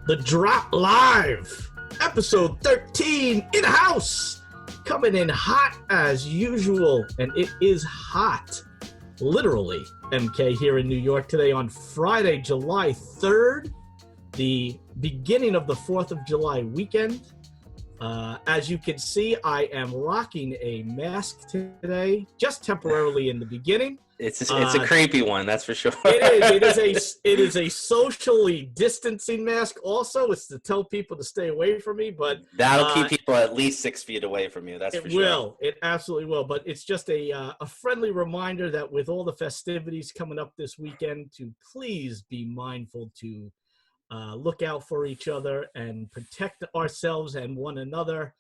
The Drop Live, episode 13, in house, coming in hot as usual, and it is hot, literally, MK, here in New York today on Friday, July 3rd, the beginning of the 4th of July weekend. As you can see, I am rocking a mask today, just temporarily in the beginning. It's a creepy one, that's for sure. It is a socially distancing mask. Also, it's to tell people to stay away from me. But that'll keep people at least 6 feet away from you. That's for sure. It will. It absolutely will. But it's just a friendly reminder that with all the festivities coming up this weekend, to please be mindful to look out for each other and protect ourselves and one another.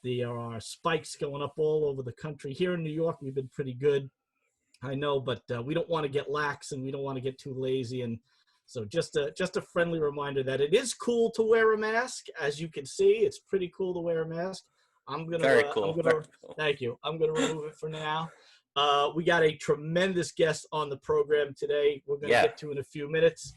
There are spikes going up all over the country. Here in New York, we've been pretty good. I know, but we don't want to get lax and we don't want to get too lazy. And so just a friendly reminder that it is cool to wear a mask. As you can see, it's pretty cool to wear a mask. Very cool. Thank you. I'm going to remove it for now. We got a tremendous guest on the program today. We're going to get to in a few minutes.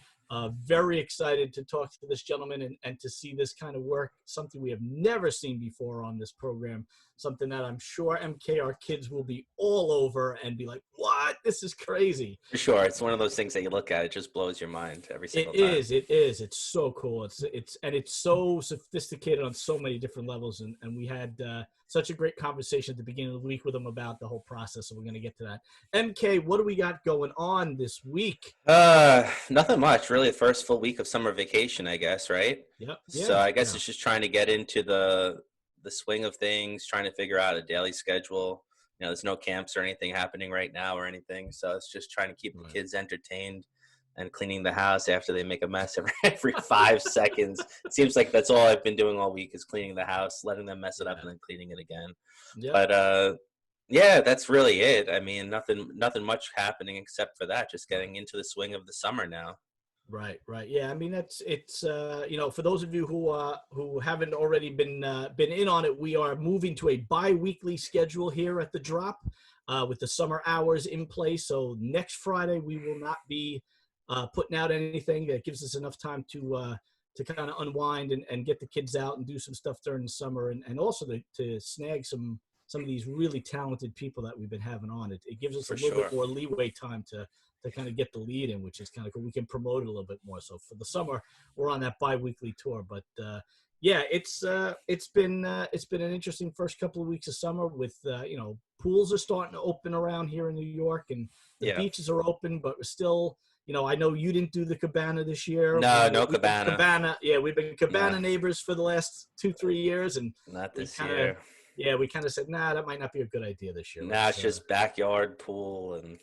Very excited to talk to this gentleman and to see this kind of work, something we have never seen before on this program, something that I'm sure MK, our kids, will be all over and be like, what? This is crazy. For sure. It's one of those things that you look at, it just blows your mind every single time. It is. It's so cool. It's so sophisticated on so many different levels. And we had such a great conversation at the beginning of the week with him about the whole process. So we're going to get to that. MK, what do we got going on this week? Nothing much, really. The first full week of summer vacation, I guess, right? Yep. So I guess it's just trying to get into the swing of things, trying to figure out a daily schedule. You know, there's no camps or anything happening right now or anything. So it's just trying to keep the kids entertained and cleaning the house after they make a mess every 5 seconds. It seems like that's all I've been doing all week is cleaning the house, letting them mess it up and then cleaning it again. Yep. But that's really it. I mean, nothing much happening except for that, just getting into the swing of the summer now. Right. Yeah. I mean, it's for those of you who haven't already been in on it, we are moving to a bi-weekly schedule here at the Drop with the summer hours in place. So next Friday we will not be putting out anything. That gives us enough time to kind of unwind and get the kids out and do some stuff during the summer and also to snag some of these really talented people that we've been having on. It gives us a little bit more leeway time to kind of get the lead in, which is kind of cool. We can promote it a little bit more. So for the summer, we're on that bi-weekly tour. But it's been an interesting first couple of weeks of summer with pools are starting to open around here in New York and the beaches are open, but we're still. I know you didn't do the cabana this year. No cabana. We've been cabana neighbors for the last 2-3 years, and not this year. Yeah, we kind of said, that might not be a good idea this year. It's just backyard pool and.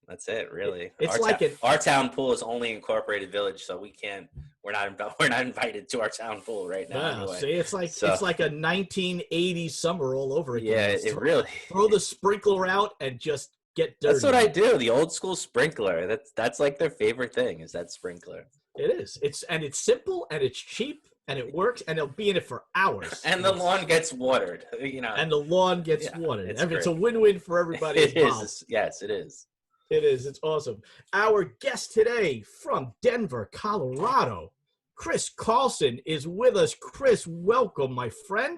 That's it, really. It's our town pool is only incorporated village, so we're not invited to our town pool right now. Anyway. See, it's like a 1980s summer all over again. Yeah, it really. Throw the sprinkler out and just get dirty. That's what I do. The old school sprinkler. That's like their favorite thing is that sprinkler. It is. It's simple and it's cheap and it works and they'll be in it for hours. And the lawn gets watered. And the lawn gets watered. It's a win-win for everybody involved. It is. Yes, it is. It is. It's awesome. Our guest today from Denver, Colorado, Chris Carlson is with us. Chris, welcome, my friend.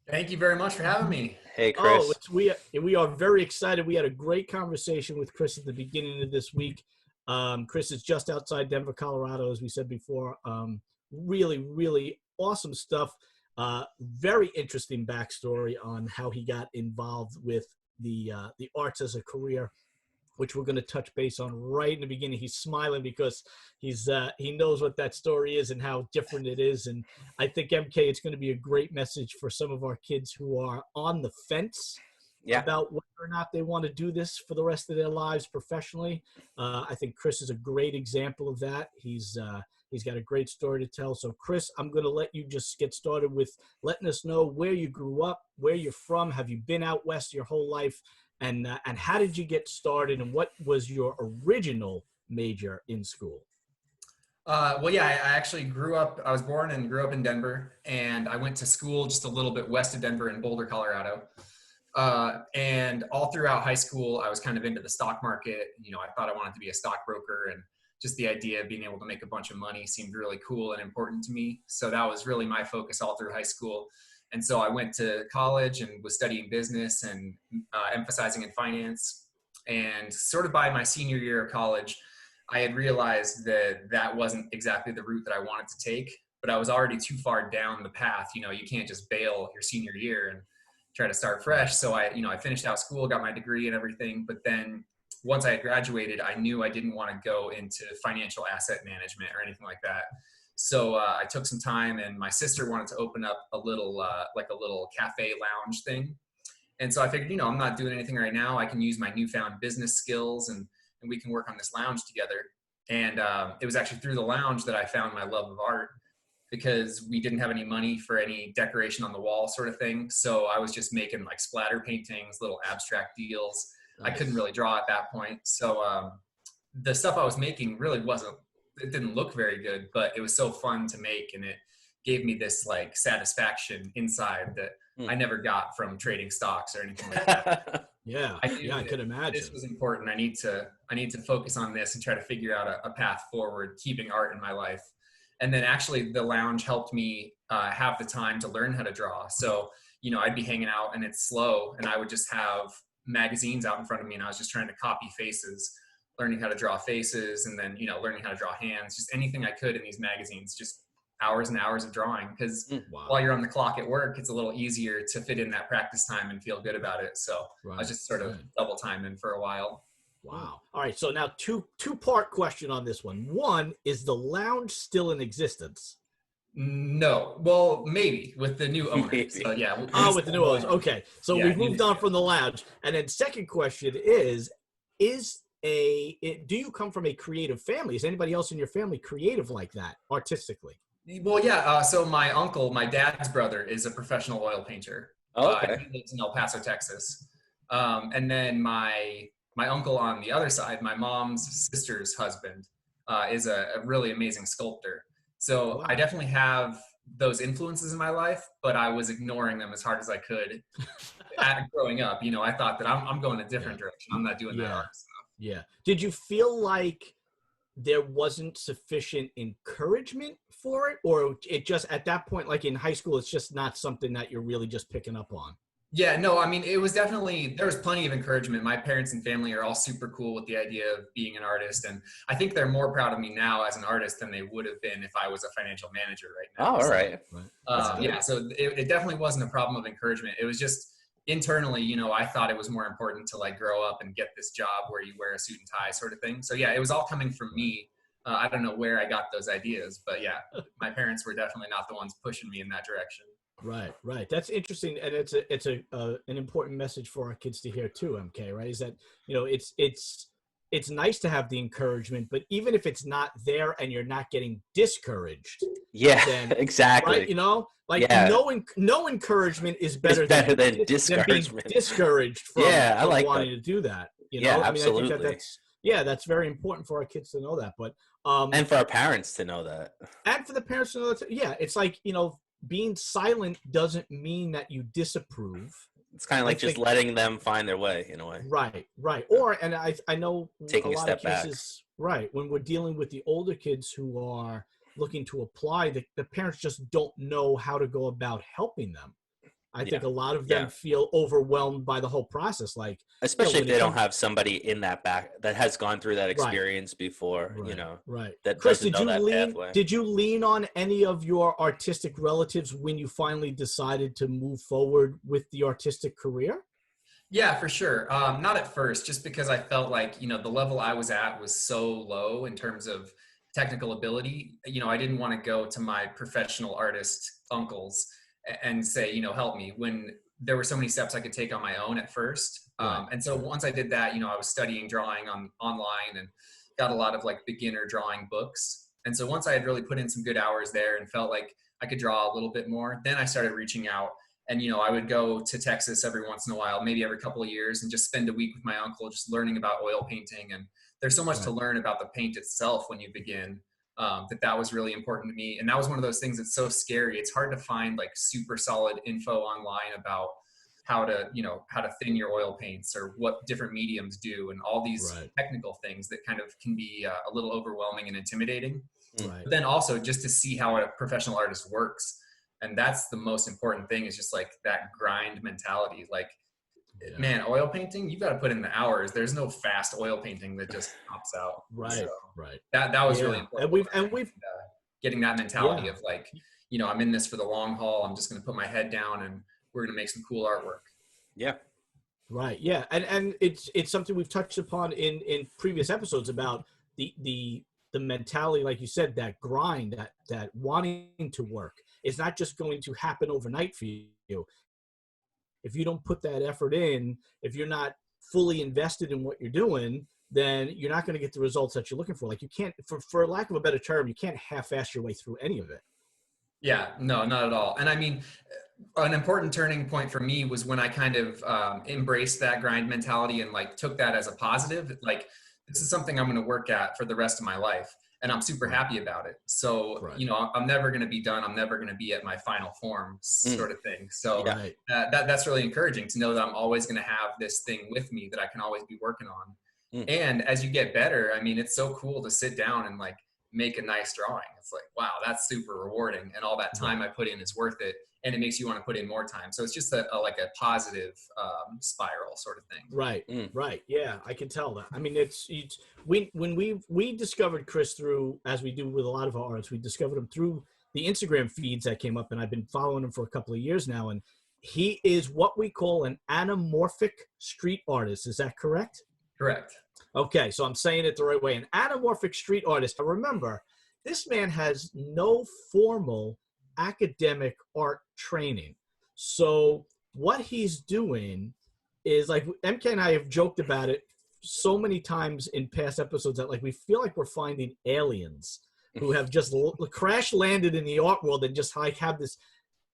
Thank you very much for having me. Hey, Chris. We are very excited. We had a great conversation with Chris at the beginning of this week. Chris is just outside Denver, Colorado, as we said before. Really, really awesome stuff. Very interesting backstory on how he got involved with the arts as a career, which we're going to touch base on right in the beginning. He's smiling because he knows what that story is and how different it is. And I think, MK, it's going to be a great message for some of our kids who are on the fence about whether or not they want to do this for the rest of their lives professionally. I think Chris is a great example of that. He's got a great story to tell. So Chris, I'm going to let you just get started with letting us know where you grew up, where you're from. Have you been out west your whole life? And how did you get started, and what was your original major in school? Well, yeah, I actually I was born and grew up in Denver, and I went to school just a little bit west of Denver in Boulder, Colorado. And all throughout high school, I was kind of into the stock market. I thought I wanted to be a stockbroker, and just the idea of being able to make a bunch of money seemed really cool and important to me. So that was really my focus all through high school. And so I went to college and was studying business and emphasizing in finance. And sort of by my senior year of college, I had realized that that wasn't exactly the route that I wanted to take, but I was already too far down the path. You can't just bail your senior year and try to start fresh. So I finished out school, got my degree and everything. But then once I had graduated, I knew I didn't want to go into financial asset management or anything like that. So I took some time, and my sister wanted to open up a little cafe lounge thing. And so I figured, I'm not doing anything right now. I can use my newfound business skills, and we can work on this lounge together. And it was actually through the lounge that I found my love of art, because we didn't have any money for any decoration on the wall sort of thing. So I was just making like splatter paintings, little abstract deals. Nice. I couldn't really draw at that point. So the stuff I was making really it didn't look very good, but it was so fun to make. And it gave me this like satisfaction inside that I never got from trading stocks or anything like that. I could imagine. This was important. I need to focus on this and try to figure out a path forward, keeping art in my life. And then actually the lounge helped me have the time to learn how to draw. So, I'd be hanging out and it's slow, and I would just have magazines out in front of me, and I was just trying to copy faces, learning how to draw faces, and then, learning how to draw hands, just anything I could in these magazines, just hours and hours of drawing. Because while you're on the clock at work, it's a little easier to fit in that practice time and feel good about it. So I was just sort of double timing for a while. Wow. All right. So now two-part question on this one. One, is the lounge still in existence? No. Well, maybe with the new owner. So yeah. With the new owners. Okay. So we've moved on from the lounge. And then second question is do you come from a creative family? Is anybody else in your family creative like that, artistically? Well, yeah. So my uncle, my dad's brother, is a professional oil painter. Oh, okay. He lives in El Paso, Texas. And then my uncle on the other side, my mom's sister's husband, is a really amazing sculptor. So I definitely have those influences in my life, but I was ignoring them as hard as I could growing up. I thought that I'm going a different direction. I'm not doing that art stuff. Yeah. Did you feel like there wasn't sufficient encouragement for it, or it just at that point, like in high school, it's just not something that you're really just picking up on? Yeah, no, I mean, it was definitely, there was plenty of encouragement. My parents and family are all super cool with the idea of being an artist. And I think they're more proud of me now as an artist than they would have been if I was a financial manager right now. Oh, all right. So it definitely wasn't a problem of encouragement. It was just internally, I thought it was more important to like grow up and get this job where you wear a suit and tie sort of thing. So yeah, it was all coming from me. I don't know where I got those ideas, but yeah, my parents were definitely not the ones pushing me in that direction. Right. That's interesting, and it's an important message for our kids to hear too. MK, right? Is that it's nice to have the encouragement, but even if it's not there and you're not getting discouraged, then, exactly. Right? No encouragement is better than discouragement. Being discouraged from wanting to do that. Absolutely. I think that's very important for our kids to know that. But and for our parents to know that, and for the parents to know that. Yeah, it's like being silent doesn't mean that you disapprove. It's kind of like just letting them find their way in a way. Right. And I know taking a step lot of cases, right, when we're dealing with the older kids who are looking to apply, the parents just don't know how to go about helping them. I think a lot of them feel overwhelmed by the whole process, like especially if they don't have somebody in that back that has gone through that experience before. Right. That Chris, doesn't know that pathway. Did you lean on any of your artistic relatives when you finally decided to move forward with the artistic career? Yeah, for sure. Not at first, just because I felt like the level I was at was so low in terms of technical ability. I didn't want to go to my professional artist uncles and say, help me, when there were so many steps I could take on my own at first. And so once I did that, I was studying drawing online and got a lot of like beginner drawing books. And so once I had really put in some good hours there and felt like I could draw a little bit more, then I started reaching out. And, I would go to Texas every once in a while, maybe every couple of years, and just spend a week with my uncle, just learning about oil painting. And there's so much to learn about the paint itself when you begin, that was really important to me. And that was one of those things that's so scary. It's hard to find like super solid info online about how to thin your oil paints or what different mediums do and all these technical things that kind of can be a little overwhelming and intimidating. But then also just to see how a professional artist works. And that's the most important thing, is just like that grind mentality. Like, man, oil painting, you got to put in the hours. There's no fast oil painting that just pops out. So that was really important. And we've getting that mentality of like, I'm in this for the long haul. I'm just going to put my head down and we're going to make some cool artwork. Yeah. Right. Yeah. And it's something we've touched upon in previous episodes about the mentality, like you said, that grind, that wanting to work. It's not just going to happen overnight for you. If you don't put that effort in, if you're not fully invested in what you're doing, then you're not going to get the results that you're looking for. Like, you can't, for lack of a better term, you can't half-ass your way through any of it. Yeah, no, not at all. And I mean, an important turning point for me was when I kind of embraced that grind mentality and like took that as a positive. Like, this is something I'm going to work at for the rest of my life. And I'm super happy about it. So, I'm never going to be done. I'm never going to be at my final form, sort of thing. So that's really encouraging to know that I'm always going to have this thing with me that I can always be working on. And as you get better, I mean, it's so cool to sit down and like make a nice drawing. It's like, wow, that's super rewarding. And all that time I put in is worth it. And it makes you want to put in more time. So it's just like a positive spiral sort of thing. Right. Right. Yeah, I can tell that. I mean, when we discovered Chris through, as we do with a lot of our artists, we discovered him through the Instagram feeds that came up, and I've been following him for a couple of years now. And he is what we call an anamorphic street artist. Is that correct? Correct. Okay, so I'm saying it the right way. An anamorphic street artist. Remember, this man has no formal academic art training. So what he's doing is, like, MK and I have joked about it so many times in past episodes, that like we feel like we're finding aliens who have just crash landed in the art world and just like have this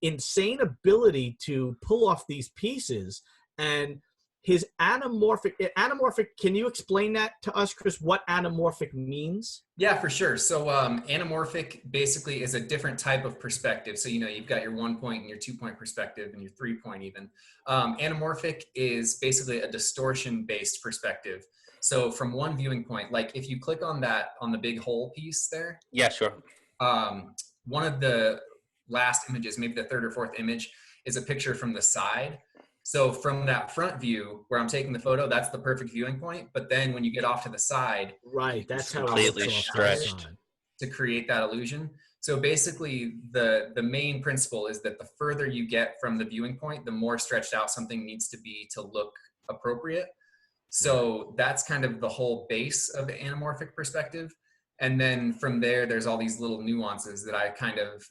insane ability to pull off these pieces. And his anamorphic, can you explain that to us, Chris, what anamorphic means? Yeah, for sure. So anamorphic basically is a different type of perspective. So, you've got your 1 point and your 2 point perspective and your 3 point even. Anamorphic is basically a distortion-based perspective. So from one viewing point, like if you click on the big hole piece there. Yeah, sure. One of the last images, maybe the third or fourth image, is a picture from the side. So from that front view where I'm taking the photo, that's the perfect viewing point. But then when you get off to the side, that's how completely stretched to create that illusion. So basically the main principle is that the further you get from the viewing point, the more stretched out something needs to be to look appropriate. So that's kind of the whole base of the anamorphic perspective. And then from there, there's all these little nuances that I kind of,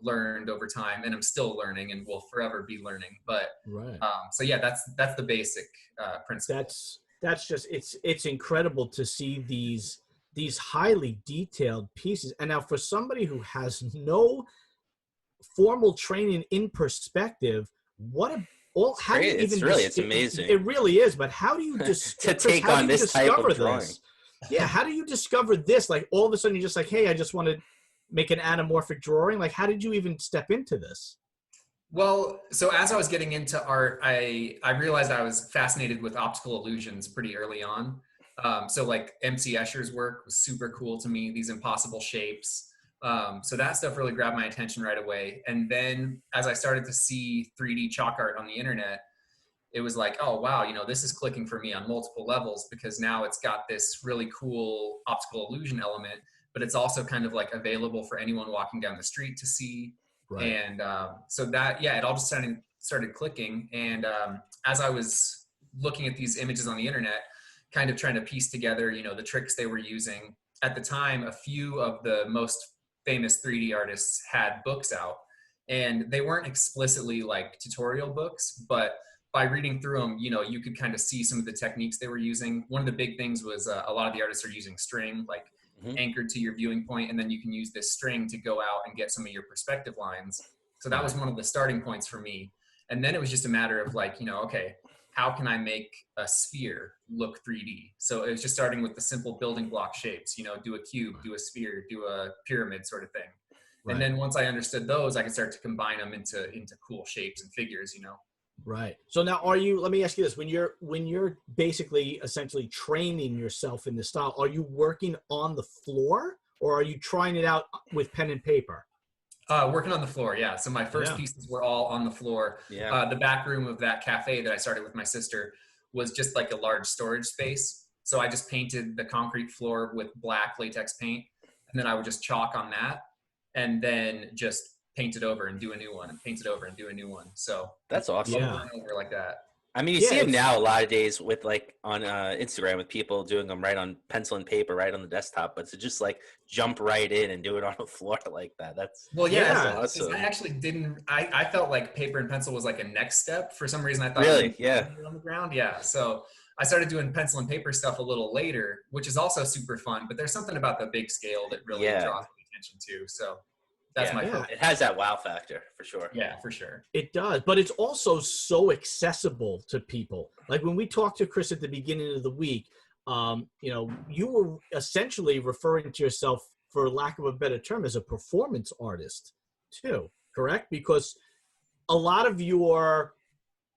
learned over time, and I'm still learning and will forever be learning. But so yeah, that's the basic principle. That's just, it's incredible to see these highly detailed pieces. And now for somebody who has no formal training in perspective, it's amazing. It really is. But how do you to take on this type of drawing? Yeah, how do you discover this? Like, all of a sudden you're just like, hey, I just want to make an anamorphic drawing. Like, how did you even step into this? Well, so as I was getting into art, I realized I was fascinated with optical illusions pretty early on. So like MC Escher's work was super cool to me, these impossible shapes. So that stuff really grabbed my attention right away. And then as I started to see 3D chalk art on the internet, it was like, oh, wow, this is clicking for me on multiple levels, because now it's got this really cool optical illusion element, but it's also kind of like available for anyone walking down the street to see. Right. And so that, it all just started clicking. And as I was looking at these images on the internet, kind of trying to piece together, the tricks they were using at the time, a few of the most famous 3D artists had books out. And they weren't explicitly like tutorial books, but by reading through them, you know, you could kind of see some of the techniques they were using. One of the big things was a lot of the artists are using string, like anchored to your viewing point, and then you can use this string to go out and get some of your perspective lines. So that was one of the starting points for me. And then it was just a matter of like, you know, okay, how can I make a sphere look 3D? So it was just starting with the simple building block shapes, you know, do a cube, do a sphere, do a pyramid sort of thing. Right. And then once I understood those, I could start to combine them into cool shapes and figures, you know. Right. So now let me ask you this, when you're basically essentially training yourself in this style, are you working on the floor or are you trying it out with pen and paper? Working on the floor, yeah. So my first pieces were all on the floor. Yeah. The back room of that cafe that I started with my sister was just like a large storage space. So I just painted the concrete floor with black latex paint, and then I would just chalk on that, and then just paint it over and do a new one, and paint it over and do a new one. So that's awesome. Over and over like that. I mean, you see them now a lot of days with like on Instagram with people doing them right on pencil and paper, right on the desktop. But to just like jump right in and do it on the floor like that, that's awesome. I actually didn't. I felt like paper and pencil was like a next step. For some reason, I thought really, on the ground, So I started doing pencil and paper stuff a little later, which is also super fun. But there's something about the big scale that really draws my attention to. So. That's my focus. It has that wow factor for sure. Yeah, for sure. It does, but it's also so accessible to people. Like when we talked to Chris at the beginning of the week, you know, you were essentially referring to yourself, for lack of a better term, as a performance artist too, correct? Because a lot of your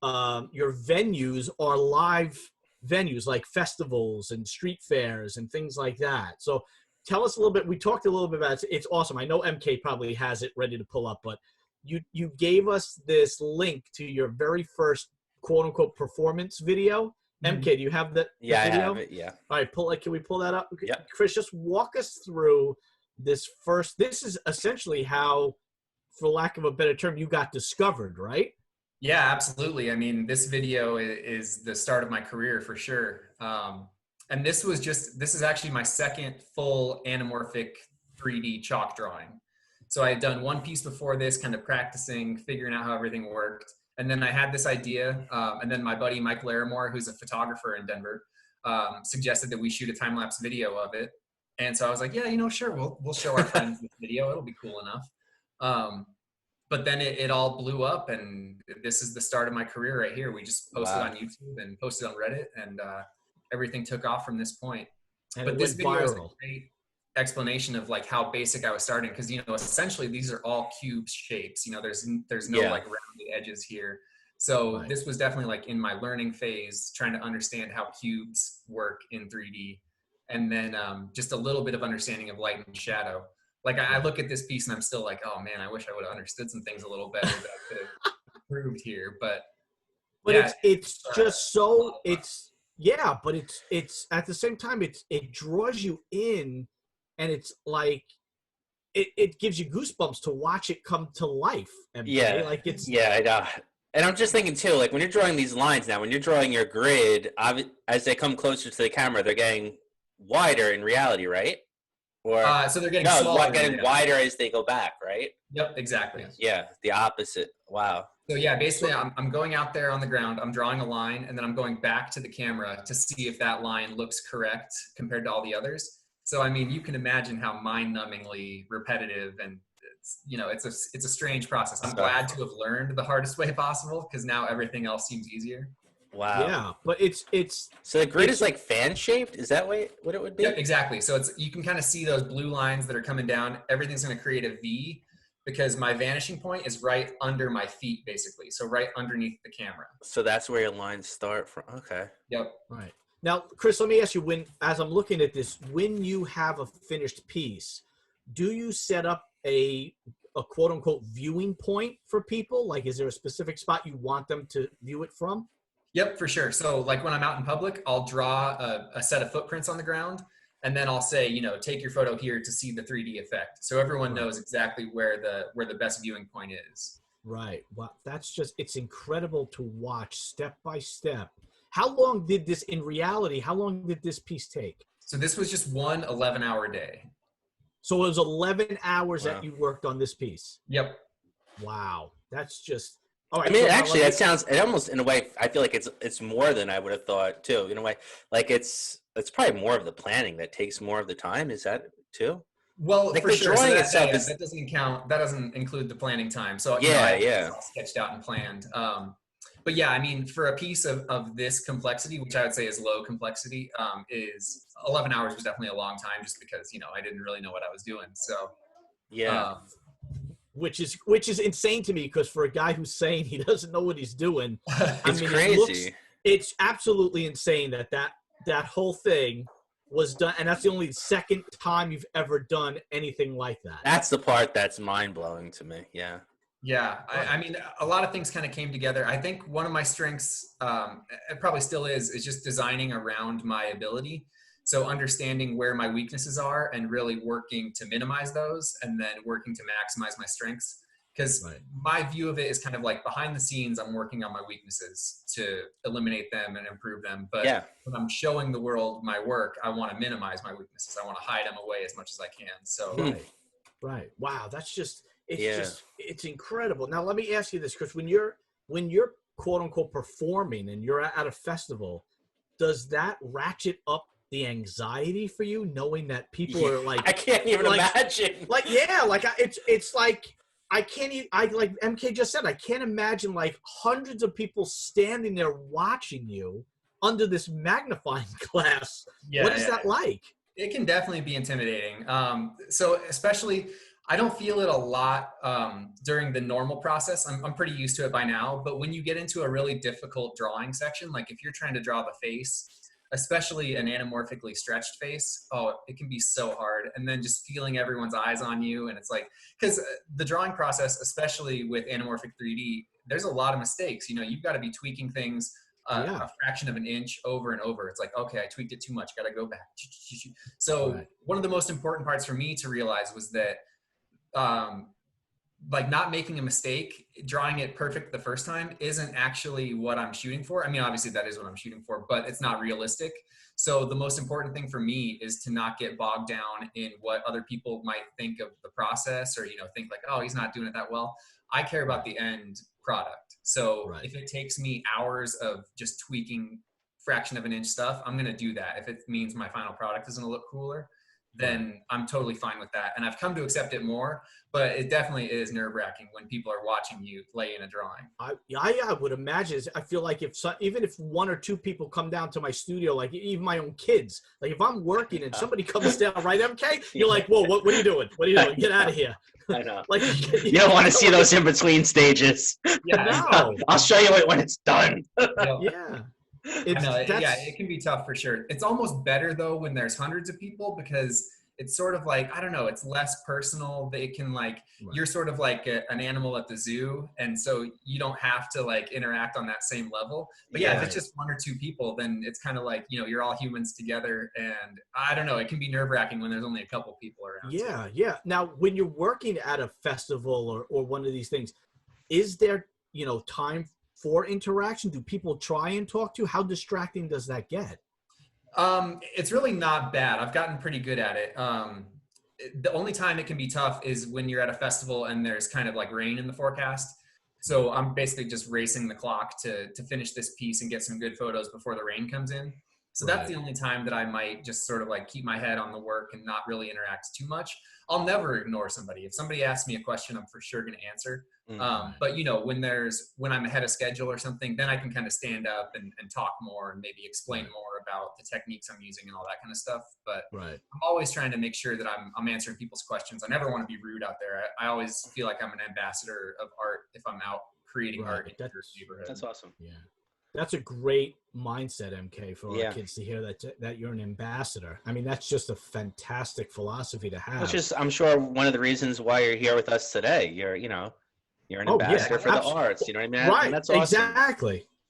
venues are live venues like festivals and street fairs and things like that. So tell us a little bit. We talked a little bit about it. It's awesome. I know MK probably has it ready to pull up, but you gave us this link to your very first quote unquote performance video. MK, do you have that? Yeah, video? I have it. Yeah. All right, can we pull that up? Yeah. Chris, just walk us through this first. This is essentially how, for lack of a better term, you got discovered, right? Yeah, absolutely. I mean, this video is the start of my career for sure. And this is actually my second full anamorphic 3D chalk drawing. So I had done one piece before this, kind of practicing, figuring out how everything worked. And then I had this idea. And then my buddy, Mike Larimore, who's a photographer in Denver, suggested that we shoot a time-lapse video of it. And so I was like, yeah, you know, sure. We'll show our friends this video. It'll be cool enough. But then it all blew up, and this is the start of my career right here. We just posted on YouTube and posted on Reddit, and everything took off from this point. And but this video is a great explanation of like how basic I was starting, because you know, essentially these are all cube shapes. You know, there's no like rounded edges here. So this was definitely like in my learning phase, trying to understand how cubes work in 3D, and then just a little bit of understanding of light and shadow. Like I look at this piece and I'm still like, oh man, I wish I would have understood some things a little better that I could have improved here. But it's just so but it's at the same time it draws you in, and it's like it gives you goosebumps to watch it come to life. Like it's I know. And I'm just thinking too, like when you're drawing these lines now, when you're drawing your grid, as they come closer to the camera, they're getting wider in reality, right? Or so they're getting smaller, getting wider as they go back, right? Yep, exactly. Yeah, the opposite. Wow. So yeah, basically I'm going out there on the ground, I'm drawing a line, and then I'm going back to the camera to see if that line looks correct compared to all the others. So I mean, you can imagine how mind-numbingly repetitive, and it's a strange process. I'm glad to have learned the hardest way possible, because now everything else seems easier. Wow. Yeah, but it's so the grid is like fan shaped. Is that what it would be? Yeah, exactly. So you can kind of see those blue lines that are coming down. Everything's going to create a V, because my vanishing point is right under my feet, basically. So right underneath the camera. So that's where your lines start from. Okay. Yep. Right. Now, Chris, let me ask you, as I'm looking at this, when you have a finished piece, do you set up a quote unquote viewing point for people? Like, is there a specific spot you want them to view it from? Yep, for sure. So like when I'm out in public, I'll draw a set of footprints on the ground, and then I'll say, take your photo here to see the 3D effect. So everyone knows exactly where the best viewing point is. Right. Well, it's incredible to watch step by step. How long did this piece take? So this was just one 11-hour day. So it was 11 hours that you worked on this piece. Yep. Wow. That's just, all right. I mean, So now actually, let me, that sounds. It almost, in a way, I feel like it's more than I would have thought too. In a way, like it's probably more of the planning that takes more of the time. Is that too? Well, Like for the sure. So drawing itself yeah, is. that doesn't count. That doesn't include the planning time. So, I Yeah, have this yeah, all sketched out and planned. But yeah, I mean, for a piece of this complexity, which I would say is low complexity, is 11 hours was definitely a long time just because, I didn't really know what I was doing. So, yeah. um, which is insane to me, because for a guy who's saying he doesn't know what he's doing, I It's mean, crazy. it's absolutely insane that whole thing was done, and that's the only second time you've ever done anything like that. That's the part that's mind blowing to me. Yeah. yeah, Right. I mean, a lot of things kind of came together. I think one of my strengths, it probably still is just designing around my ability. So understanding where my weaknesses are and really working to minimize those and then working to maximize my strengths. Because Right. my view of it is kind of like behind the scenes, I'm working on my weaknesses to eliminate them and improve them. But Yeah. when I'm showing the world my work, I want to minimize my weaknesses. I want to hide them away as much as I can. So Right. Right. Wow. Yeah. It's incredible. Now let me ask you this, Chris. When you're quote unquote performing and you're at a festival, does that ratchet up the anxiety for you, knowing that people are I can't even like, imagine. it's like I can't even, like MK just said, I can't imagine like hundreds of people standing there watching you under this magnifying glass. yeah, What is yeah. that like? It can definitely be intimidating. So especially, I don't feel it a lot during the normal process. I'm pretty used to it by now. But when you get into a really difficult drawing section, like if you're trying to draw the face, especially an anamorphically stretched face, oh, it can be so hard. And then just feeling everyone's eyes on you. And it's like, because the drawing process, especially with anamorphic 3D, there's a lot of mistakes. You've got to be tweaking things Yeah. a fraction of an inch over and over. It's like, okay, I tweaked it too much. Got to go back. So Right. one of the most important parts for me to realize was that, like not making a mistake, drawing it perfect the first time isn't actually what I'm shooting for. I mean, obviously that is what I'm shooting for, but it's not realistic. So the most important thing for me is to not get bogged down in what other people might think of the process, or, think like, oh, he's not doing it that well. I care about the end product. So Right. if it takes me hours of just tweaking fraction of an inch stuff, I'm going to do that. If it means my final product is going to look cooler, then I'm totally fine with that. And I've come to accept it more, but it definitely is nerve-wracking when people are watching you lay in a drawing. I would imagine. I feel like even if one or two people come down to my studio, like even my own kids, like if I'm working and somebody comes down, right, MK, you're like, whoa, what are you doing? What are you doing? Get out of here. I know. Like You don't want to see those in between stages. Yeah, No. I'll show you it when it's done. Yeah. I know, it can be tough for sure. It's almost better though when there's hundreds of people, because it's sort of like, I don't know, it's less personal. They can like, you're sort of like an animal at the zoo. And so you don't have to like interact on that same level. But yeah, if it's just one or two people, then it's kind of like, you're all humans together. And I don't know, it can be nerve wracking when there's only a couple people around. Yeah. Yeah. Now, when you're working at a festival or one of these things, is there, time for interaction? Do people try and talk to you? How distracting does that get? It's really not bad. I've gotten pretty good at it. The only time it can be tough is when you're at a festival and there's kind of like rain in the forecast. So I'm basically just racing the clock to finish this piece and get some good photos before the rain comes in. So that's the only time that I might just sort of like keep my head on the work and not really interact too much. I'll never ignore somebody. If somebody asks me a question, I'm for sure going to answer. But when I'm ahead of schedule or something, then I can kind of stand up and talk more and maybe explain more about the techniques I'm using and all that kind of stuff. But I'm always trying to make sure that I'm answering people's questions. I never want to be rude out there. I always feel like I'm an ambassador of art if I'm out creating art in your neighborhood. That's awesome. Yeah. That's a great mindset, MK, for our kids to hear that you're an ambassador. I mean, that's just a fantastic philosophy to have. Which is, I'm sure, one of the reasons why you're here with us today. You're an ambassador for the arts. You know what I mean? Right. And that's awesome.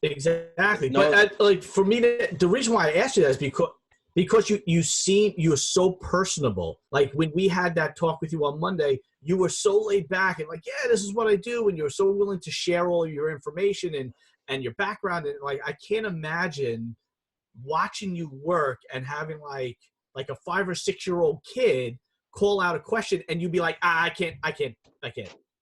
Exactly. No, but for me, the reason why I asked you that is because you're so personable. Like when we had that talk with you on Monday, you were so laid back and like, yeah, this is what I do, and you're so willing to share all of your information and your background, and like I can't imagine watching you work and having like a 5 or 6 year old kid call out a question and you'd be like, I can't.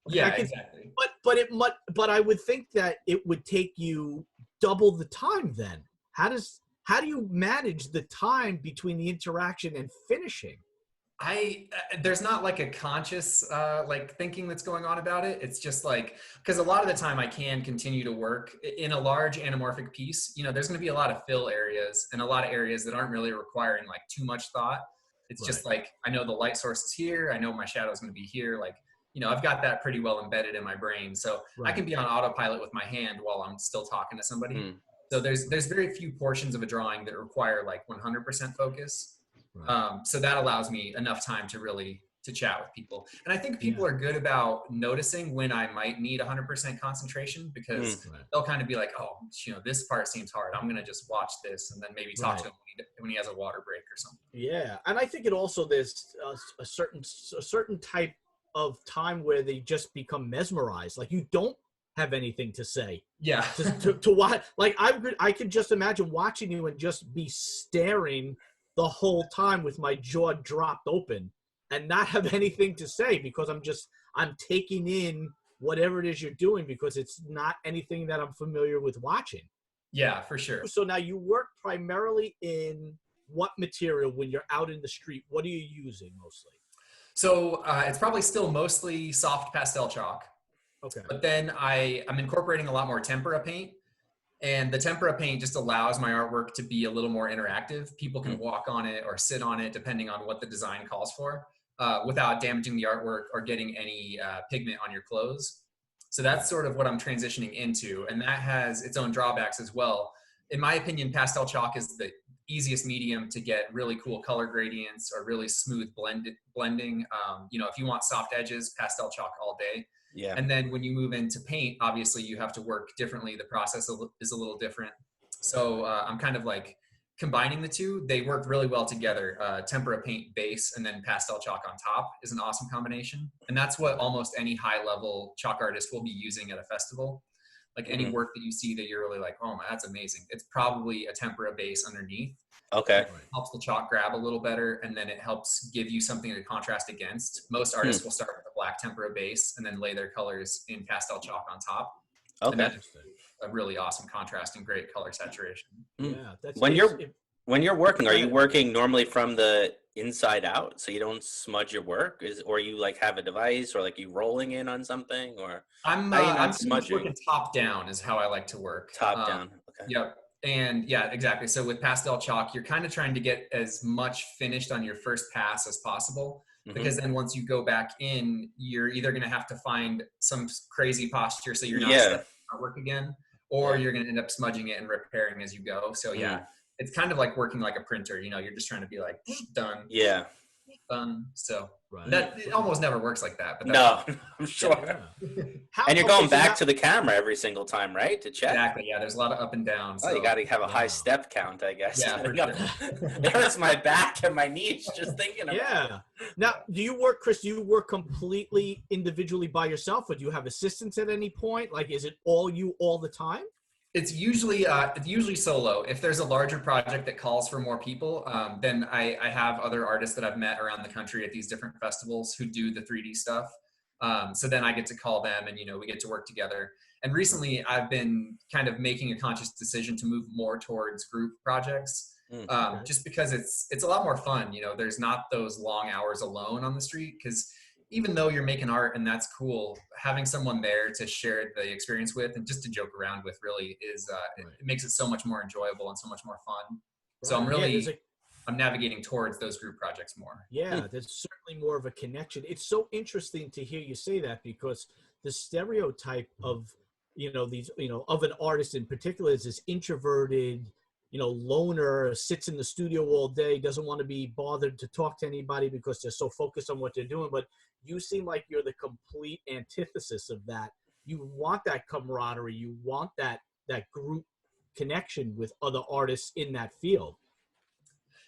Yeah, exactly. But I would think that it would take you double the time then. How do you manage the time between the interaction and finishing? There's not like a conscious like thinking that's going on about it. It's just like, because a lot of the time I can continue to work in a large anamorphic piece. You know, there's going to be a lot of fill areas and a lot of areas that aren't really requiring like too much thought. It's just like, I know the light source is here. I know my shadow is going to be here. Like, you know, I've got that pretty well embedded in my brain. So I can be on autopilot with my hand while I'm still talking to somebody. So there's very few portions of a drawing that require like 100% focus. So that allows me enough time to really to chat with people. And I think people are good about noticing when I might need 100% concentration, because they'll kind of be like, oh, you know, this part seems hard. I'm going to just watch this and then maybe talk to him when he has a water break or something. Yeah. And I think it also, there's a certain type of time where they just become mesmerized. Like you don't have anything to say. Yeah. to watch. Like I could just imagine watching you and just be staring the whole time with my jaw dropped open and not have anything to say, because I'm taking in whatever it is you're doing, because it's not anything that I'm familiar with watching. Yeah, for sure. So now you work primarily in what material when you're out in the street? What are you using mostly? So it's probably still mostly soft pastel chalk. Okay. But then I'm incorporating a lot more tempera paint. And the tempera paint just allows my artwork to be a little more interactive. People can walk on it or sit on it, depending on what the design calls for, without damaging the artwork or getting any pigment on your clothes. So that's sort of what I'm transitioning into. And that has its own drawbacks as well. In my opinion, pastel chalk is the easiest medium to get really cool color gradients or really smooth blending. You know, if you want soft edges, pastel chalk all day. Yeah. And then when you move into paint, obviously you have to work differently. The process is a little different. So I'm kind of like combining the two. They work really well together. Tempera paint base and then pastel chalk on top is an awesome combination. And that's what almost any high level chalk artist will be using at a festival. Like any work that you see that you're really like, oh my, that's amazing. It's probably a tempera base underneath. Okay. It helps the chalk grab a little better, and then it helps give you something to contrast against. Most artists will start with a black tempera base and then lay their colors in pastel chalk on top. Okay. And that's a really awesome contrast and great color saturation. Yeah. When you're working, are you working normally from the inside out, so you don't smudge your work? Or you like have a device, or like you rolling in on something, or I'm smudging? Working top down is how I like to work. Top down. Okay. Yep. And yeah, exactly. So with pastel chalk, you're kind of trying to get as much finished on your first pass as possible, because then once you go back in, you're either going to have to find some crazy posture so you're not stepping artwork again, or you're going to end up smudging it and repairing as you go. So it's kind of like working like a printer. You know, you're just trying to be like done. Yeah. Done. So that it almost never works like that. But no, I'm sure. And you're going back to the camera every single time, right? To check. Exactly. Yeah. There's a lot of up and down. So. Oh, you got to have a high step count, I guess. Yeah. It hurts my back and my knees just thinking about it. Yeah. Now, Chris, do you work completely individually by yourself, or do you have assistants at any point? Like, is it all you all the time? It's usually solo. If there's a larger project that calls for more people, then I have other artists that I've met around the country at these different festivals who do the 3D stuff. So then I get to call them, and we get to work together. And recently, I've been kind of making a conscious decision to move more towards group projects, just because it's a lot more fun. There's not those long hours alone on the street, because even though you're making art and that's cool, having someone there to share the experience with and just to joke around with really is, it makes it so much more enjoyable and so much more fun. So I'm really, I'm navigating towards those group projects more. Yeah, there's certainly more of a connection. It's so interesting to hear you say that, because the stereotype of, of an artist in particular is this introverted, loner, sits in the studio all day, doesn't want to be bothered to talk to anybody because they're so focused on what they're doing. But you seem like you're the complete antithesis of that. You want that camaraderie. You want that group connection with other artists in that field.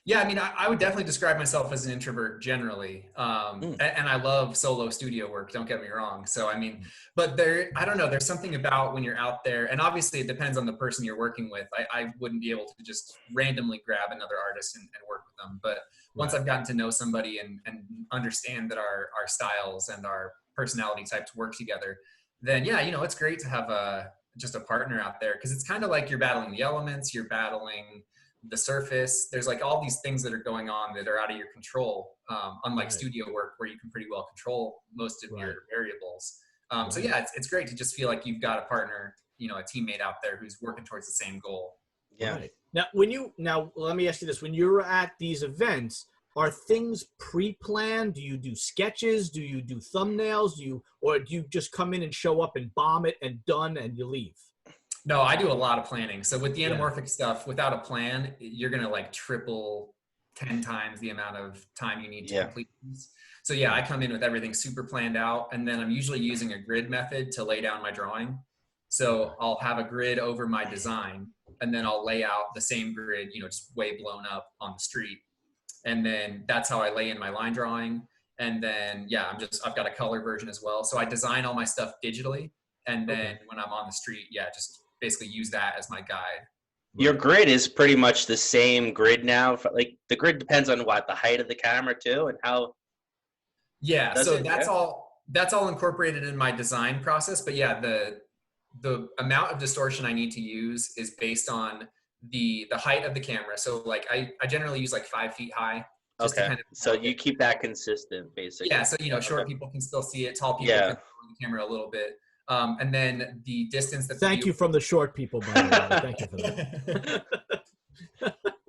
Yeah, I mean, I would definitely describe myself as an introvert generally. And I love solo studio work, don't get me wrong. So, I mean, but I don't know, there's something about when you're out there, and obviously it depends on the person you're working with. I wouldn't be able to just randomly grab another artist and work with them. But once I've gotten to know somebody and understand that our styles and our personality types work together, then yeah, it's great to have just a partner out there, because it's kind of like you're battling the elements, you're battling the surface. There's like all these things that are going on that are out of your control, unlike studio work where you can pretty well control most of your variables. So yeah, it's great to just feel like you've got a partner, a teammate out there who's working towards the same goal. Yeah. Right. Now let me ask you this: when you're at these events, are things pre-planned? Do you do sketches? Do you do thumbnails? Or do you just come in and show up and bomb it and done and you leave? No, I do a lot of planning. So with the anamorphic stuff, without a plan, you're going to like triple 10 times the amount of time you need to complete these. So yeah, I come in with everything super planned out, and then I'm usually using a grid method to lay down my drawing. So I'll have a grid over my design, and then I'll lay out the same grid, just way blown up on the street. And then that's how I lay in my line drawing. And then, yeah, I've got a color version as well. So I design all my stuff digitally. And then when I'm on the street, just basically use that as my guide. Your grid is pretty much the same grid now. Like the grid depends on what the height of the camera too, and how. Yeah, so that's all incorporated in my design process. But yeah, the amount of distortion I need to use is based on the height of the camera. So like I generally use like 5 feet high. Just to kind of so you keep that consistent, basically. Yeah, so short people can still see it, tall people can see the camera a little bit. And then the distance that thank you from the short people, by the way. Thank you for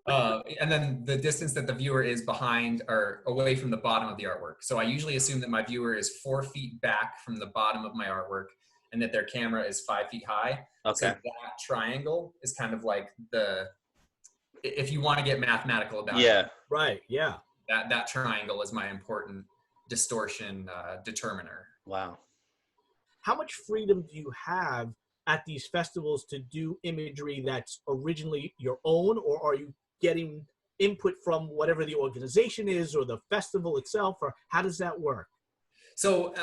that. And then the distance that the viewer is behind or away from the bottom of the artwork. So I usually assume that my viewer is 4 feet back from the bottom of my artwork, and that their camera is 5 feet high. Okay. So that triangle is kind of like if you want to get mathematical about it. Right. Yeah. That triangle is my important distortion determiner. Wow. How much freedom do you have at these festivals to do imagery that's originally your own, or are you getting input from whatever the organization is or the festival itself, or how does that work? So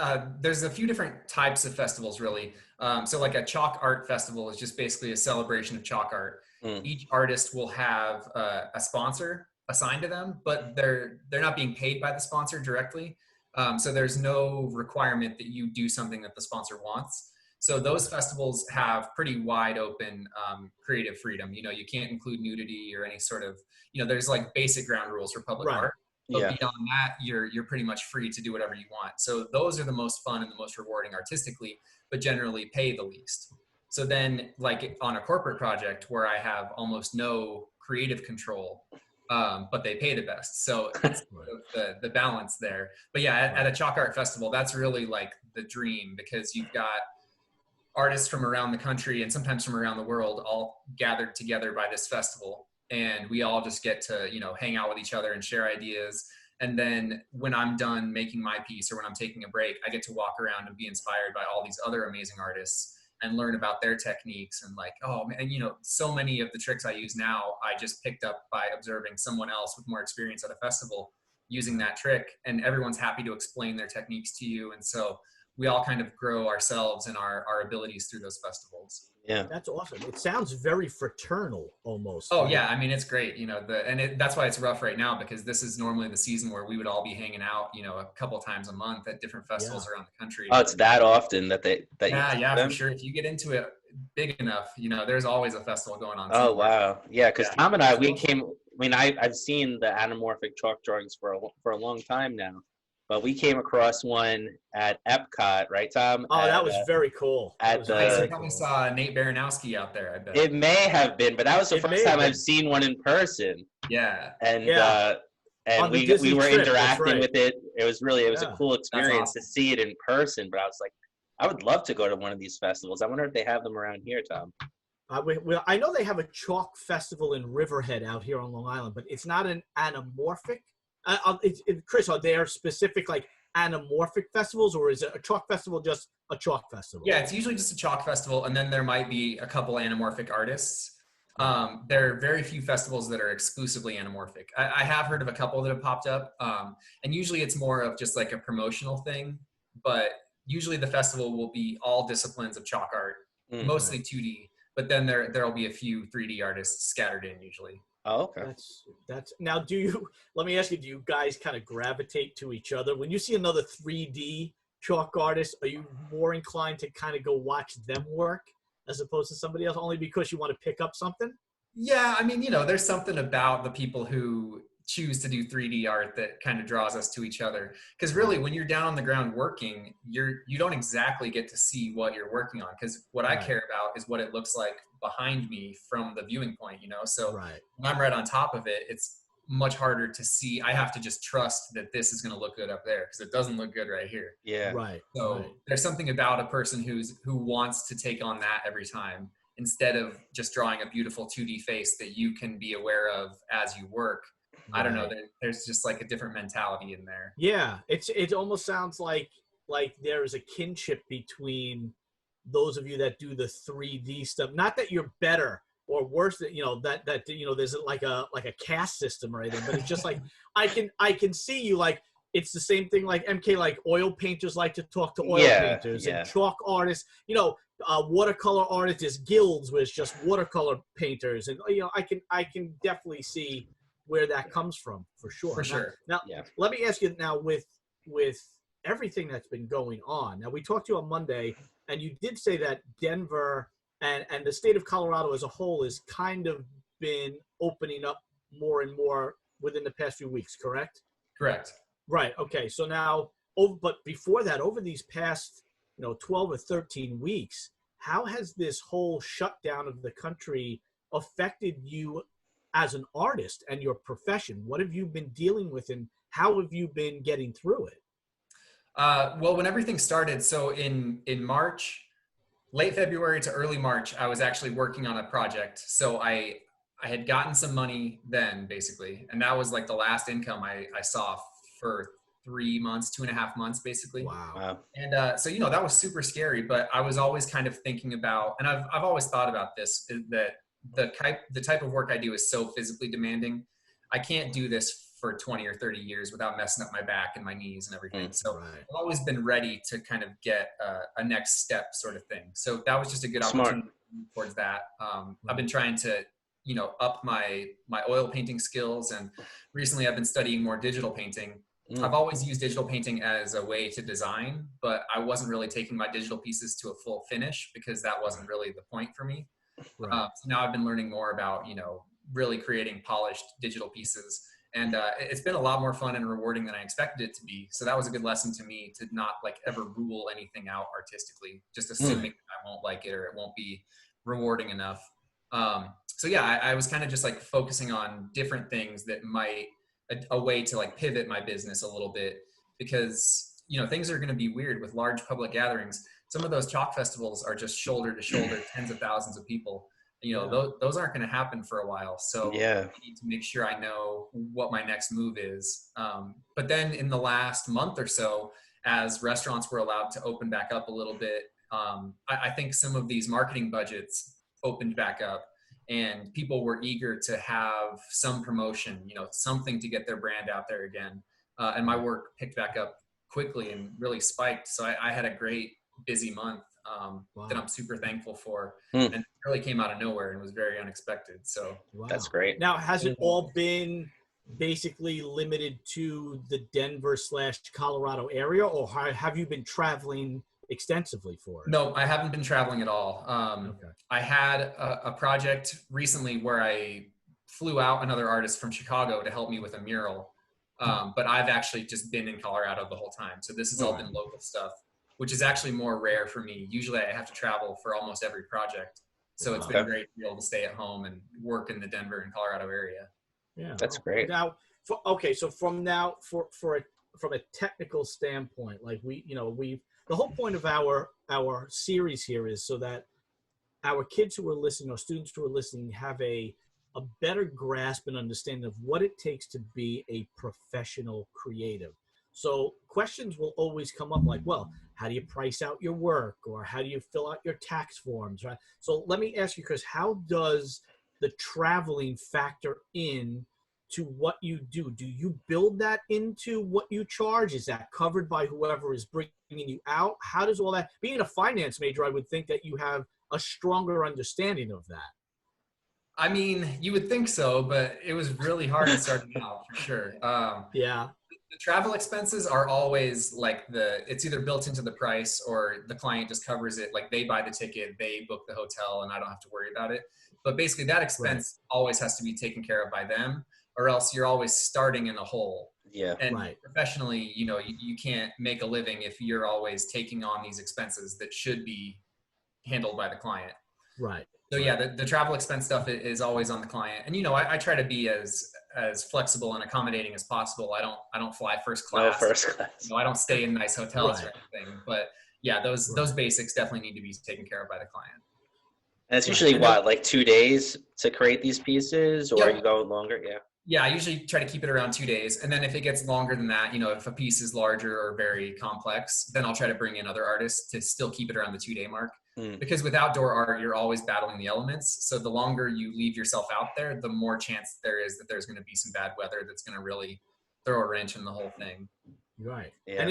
there's a few different types of festivals, really. So like a chalk art festival is just basically a celebration of chalk art. Each artist will have a sponsor assigned to them, but they're not being paid by the sponsor directly. So there's no requirement that you do something that the sponsor wants. So those festivals have pretty wide open creative freedom. You can't include nudity or any sort of, there's like basic ground rules for public art. But beyond that, you're pretty much free to do whatever you want. So those are the most fun and the most rewarding artistically, but generally pay the least. So then like on a corporate project where I have almost no creative control, but they pay the best. So it's the balance there. But yeah, at a chalk art festival, that's really like the dream, because you've got artists from around the country and sometimes from around the world all gathered together by this festival. And we all just get to, hang out with each other and share ideas. And then when I'm done making my piece or when I'm taking a break, I get to walk around and be inspired by all these other amazing artists and learn about their techniques. And like, oh man, so many of the tricks I use now, I just picked up by observing someone else with more experience at a festival using that trick, and everyone's happy to explain their techniques to you. And so we all kind of grow ourselves and our abilities through those festivals. Yeah, that's awesome. It sounds very fraternal almost. Oh yeah, I mean it's great, that's why it's rough right now, because this is normally the season where we would all be hanging out, a couple times a month at different festivals around the country. Oh, it's that often that for sure. If you get into it big enough, there's always a festival going on. Oh wow, yeah, because Tom and I I've seen the anamorphic chalk drawings for a long time now. But we came across one at Epcot, right, Tom? Oh, that was very cool. I probably saw Nate Baranowski out there, I bet. It may have been, but that was the first time I've seen one in person. Yeah. And we were interacting with it. It was a cool experience to see it in person. But I was like, I would love to go to one of these festivals. I wonder if they have them around here, Tom. I know they have a chalk festival in Riverhead out here on Long Island, but it's not an anamorphic. Chris, are there specific like anamorphic festivals, or is a chalk festival just a chalk festival? Yeah, it's usually just a chalk festival, and then there might be a couple anamorphic artists. There are very few festivals that are exclusively anamorphic. I have heard of a couple that have popped up, and usually it's more of just like a promotional thing, but usually the festival will be all disciplines of chalk art, mostly 2D, but then there'll be a few 3D artists scattered in usually. Oh, okay. That's now. Let me ask you, do you guys kind of gravitate to each other when you see another 3D chalk artist? Are you more inclined to kind of go watch them work as opposed to somebody else, only because you want to pick up something? Yeah, I mean, there's something about the people who choose to do 3D art that kind of draws us to each other. Because really, when you're down on the ground working, you don't exactly get to see what you're working on. Because what I care about is what it looks like behind me from the viewing point. So when I'm right on top of it, it's much harder to see. I have to just trust that this is going to look good up there because it doesn't look good right here. Yeah. So there's something about a person who wants to take on that every time, instead of just drawing a beautiful 2D face that you can be aware of as you work. I don't know. There's just like a different mentality in there. Yeah, it almost sounds like there is a kinship between those of you that do the 3D stuff. Not that you're better or worse than that there's like a caste system or anything, but it's just like I can see you, like it's the same thing like MK, like oil painters like to talk to oil painters and chalk artists. Watercolor artists is guilds where it's just watercolor painters, and I can definitely see where that comes from for sure. For sure. Now, let me ask you now, with everything that's been going on. Now, we talked to you on Monday, and you did say that Denver and the state of Colorado as a whole has kind of been opening up more and more within the past few weeks, correct? Correct. Right. Okay. So now, but before that, over these past 12 or 13 weeks, how has this whole shutdown of the country affected you as an artist and your profession? What have you been dealing with, and how have you been getting through it? Well, when everything started, so in March, late February to early March, I was actually working on a project. So I had gotten some money then, basically, and that was like the last income I saw for 3 months, 2.5 months, basically. Wow. And so that was super scary, but I was always kind of thinking about, and I've always thought about this, that the type of work I do is so physically demanding. I can't do this for 20 or 30 years without messing up my back and my knees and everything. So I've always been ready to kind of get a next step sort of thing. So that was just a good opportunity towards that. I've been trying to, up my oil painting skills, and recently I've been studying more digital painting. I've always used digital painting as a way to design, but I wasn't really taking my digital pieces to a full finish because that wasn't really the point for me. So now I've been learning more about, really creating polished digital pieces. And it's been a lot more fun and rewarding than I expected it to be. So that was a good lesson to me, to not like ever rule anything out artistically, just assuming I won't like it or it won't be rewarding enough. So yeah, I was kind of just like focusing on different things that might, a way to like pivot my business a little bit, because, things are going to be weird with large public gatherings. Some of those chalk festivals are just shoulder to shoulder, tens of thousands of people. Those aren't going to happen for a while. So I need to make sure I know what my next move is. But then in the last month or so, as restaurants were allowed to open back up a little bit, I think some of these marketing budgets opened back up, and people were eager to have some promotion, something to get their brand out there again. And my work picked back up quickly and really spiked. So I had a great busy month that I'm super thankful for, and it really came out of nowhere and was very unexpected. So that's great. Now, has it all been basically limited to the Denver/Colorado area, or have you been traveling extensively for it? No, I haven't been traveling at all. I had a project recently where I flew out another artist from Chicago to help me with a mural, but I've actually just been in Colorado the whole time. So this has all been local stuff, which is actually more rare for me. Usually I have to travel for almost every project. So it's been great to be able to stay at home and work in the Denver and Colorado area. Yeah, that's great. Now, so from a technical standpoint, like the whole point of our series here is so that our kids who are listening, or students who are listening, have a better grasp and understanding of what it takes to be a professional creative. So questions will always come up like, well, how do you price out your work, or how do you fill out your tax forms, right? So let me ask you, Chris, how does the traveling factor in to what you do? Do you build that into what you charge? Is that covered by whoever is bringing you out? How does all that, being a finance major, I would think that you have a stronger understanding of that. I mean, you would think so, but it was really hard starting out for sure. Yeah. The travel expenses are always like it's either built into the price or the client just covers it. Like they buy the ticket, they book the hotel, and I don't have to worry about it. But basically that expense always has to be taken care of by them, or else you're always starting in a hole. Yeah. And professionally, you can't make a living if you're always taking on these expenses that should be handled by the client. Right. So yeah, the travel expense stuff is always on the client. And, I try to be as flexible and accommodating as possible. I don't fly first class. No first class. I don't stay in nice hotels or anything, but yeah, those basics definitely need to be taken care of by the client. And it's usually like 2 days to create these pieces, or are you going longer? Yeah. Yeah, I usually try to keep it around 2 days. And then if it gets longer than that, if a piece is larger or very complex, then I'll try to bring in other artists to still keep it around the 2 day mark. Because with outdoor art, you're always battling the elements. So the longer you leave yourself out there, the more chance there is that there's going to be some bad weather that's going to really throw a wrench in the whole thing. Right. Yeah. And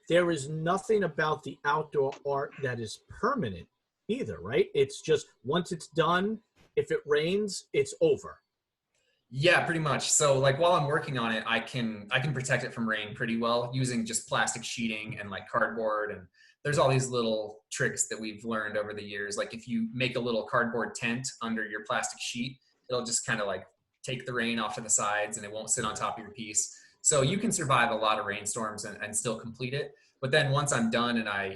there is nothing about the outdoor art that is permanent either, right? It's just once it's done, if it rains, it's over. Yeah, pretty much. So like while I'm working on it, I can protect it from rain pretty well using just plastic sheeting and like cardboard, and there's all these little tricks that we've learned over the years. Like if you make a little cardboard tent under your plastic sheet, it'll just kind of like take the rain off to the sides and it won't sit on top of your piece. So you can survive a lot of rainstorms and still complete it. But then once I'm done and I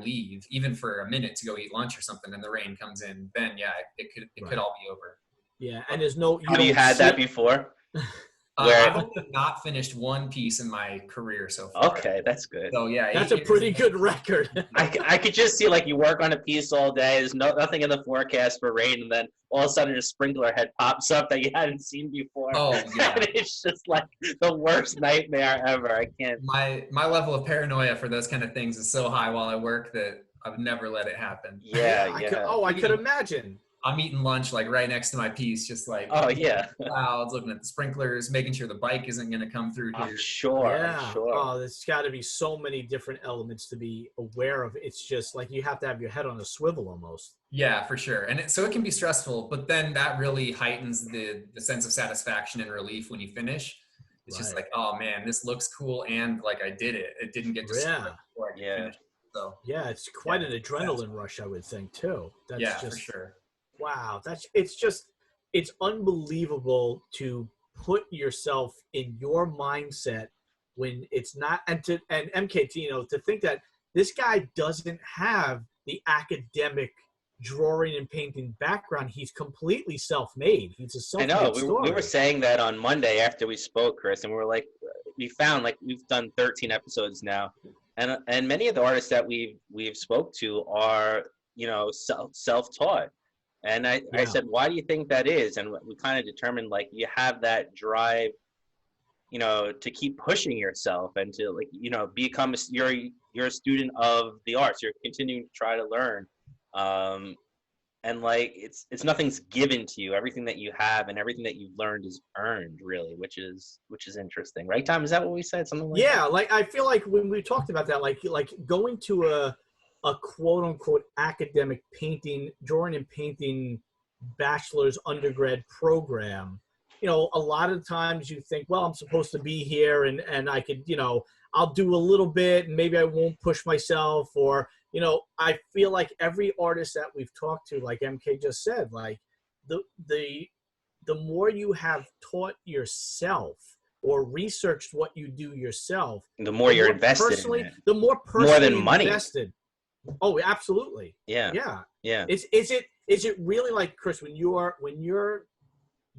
leave, even for a minute to go eat lunch or something, and the rain comes in, then yeah, it could all be over. Yeah, and there's no. Have you had that before? I've only not finished one piece in my career so far. Okay, that's good. So yeah, that's a pretty good record. I could just see like you work on a piece all day. There's nothing in the forecast for rain, and then all of a sudden a sprinkler head pops up that you hadn't seen before. Oh yeah, and it's just like the worst nightmare ever. I can't. My level of paranoia for those kind of things is so high while I work that I would never let it happen. Yeah. I could imagine. I'm eating lunch like right next to my piece, just like clouds, looking at the sprinklers, making sure the bike isn't going to come through here. I'm sure. Oh, there's got to be so many different elements to be aware of. It's just like you have to have your head on a swivel almost. Yeah, for sure. And so it can be stressful, but then that really heightens the sense of satisfaction and relief when you finish. It's just like, oh man, this looks cool, and like I did it. It didn't get destroyed before I could finish. So yeah, it's quite an adrenaline rush, I would think too. That's for sure. Wow, it's unbelievable to put yourself in your mindset when it's not, and MKT, to think that this guy doesn't have the academic drawing and painting background. He's completely self-made. He's a self-made story. We were saying that on Monday after we spoke, Chris, and we were like, we found like we've done 13 episodes now, and many of the artists that we've spoke to are self-taught. And I said, why do you think that is? And we kind of determined, like, you have that drive, to keep pushing yourself and to, like, become you're a student of the arts. You're continuing to try to learn. And like, it's nothing's given to you. Everything that you have and everything that you've learned is earned, really, which is interesting. Right, Tom? Is that what we said? Something like that? Yeah. Like, I feel like when we talked about that, like going to a quote unquote academic drawing and painting bachelor's undergrad program, a lot of times you think, well, I'm supposed to be here and I could, I'll do a little bit and maybe I won't push myself, or, I feel like every artist that we've talked to, like MK just said, like the more you have taught yourself or researched what you do yourself, the more you're invested in it. The more personally more than money. Invested. Oh, absolutely. Yeah. Is it really, like, Chris, when you're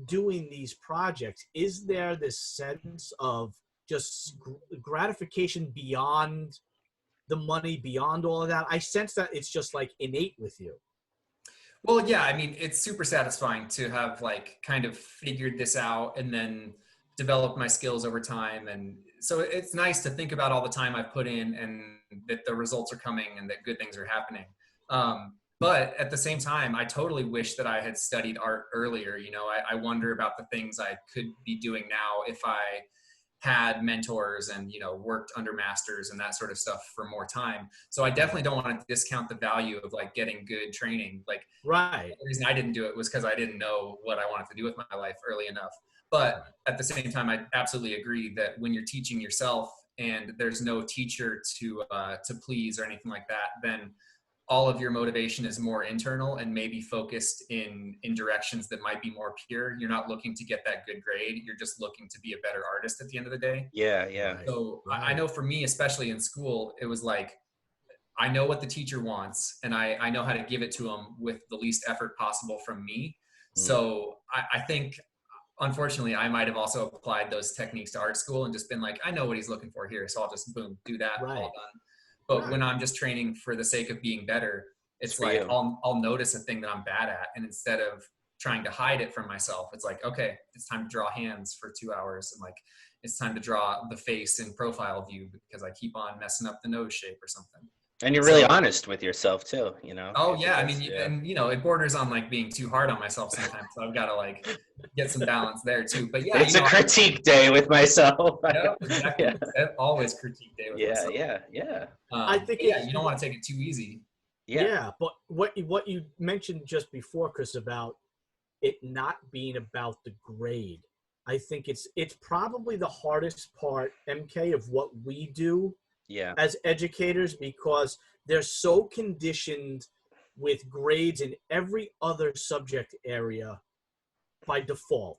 doing these projects, is there this sense of just gratification beyond the money, beyond all of that? I sense that it's just like innate with you. Well, yeah, I mean, it's super satisfying to have like kind of figured this out and then developed my skills over time. And so it's nice to think about all the time I've put in and that the results are coming and that good things are happening. But at the same time, I totally wish that I had studied art earlier. You know, I wonder about the things I could be doing now if I had mentors and, you know, worked under masters and that sort of stuff for more time. So I definitely don't want to discount the value of like getting good training. Like, right. the reason I didn't do it was because I didn't know what I wanted to do with my life early enough. But at the same time, I absolutely agree that when you're teaching yourself and there's no teacher to please or anything like that, then all of your motivation is more internal and maybe focused in directions that might be more pure. You're not looking to get that good grade. You're just looking to be a better artist at the end of the day. Yeah, yeah. So I know for me, especially in school, it was like, I know what the teacher wants and I know how to give it to them with the least effort possible from me. So I think, unfortunately, I might have also applied those techniques to art school and just been like, I know what he's looking for here. So I'll just boom, do that, all done. But when I'm just training for the sake of being better, it's like I'll notice a thing that I'm bad at. And instead of trying to hide it from myself, it's like, okay, it's time to draw hands for 2 hours. And like, it's time to draw the face in profile view because I keep on messing up the nose shape or something. And you're really honest with yourself too, you know? Oh yeah. I mean, and you know, it borders on like being too hard on myself sometimes. So I've got to like get some balance there too. But yeah, it's a critique day with myself. Yeah, exactly. Yeah. Always critique day with myself. Yeah. I think you don't want to take it too easy. Yeah, but what you mentioned just before, Chris, about it not being about the grade, I think it's probably the hardest part, MK, of what we do as educators, because they're so conditioned with grades in every other subject area by default.